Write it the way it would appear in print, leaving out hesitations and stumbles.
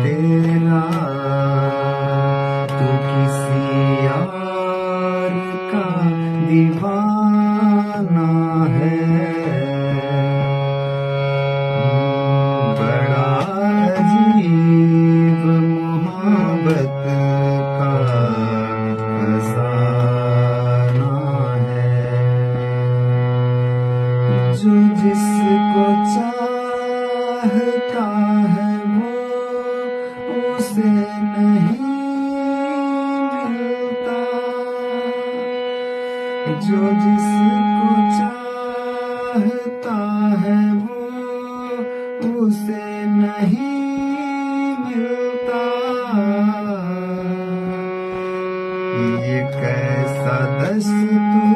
अंधेरा तू किसी यार का दीवाना है। बड़ा अजीब मोहब्बत का फसाना है। जो जिसको चाहता है वो उसे नहीं मिलता। जो जिसको चाहता है वो उसे नहीं मिलता। ये कैसा दस्तूर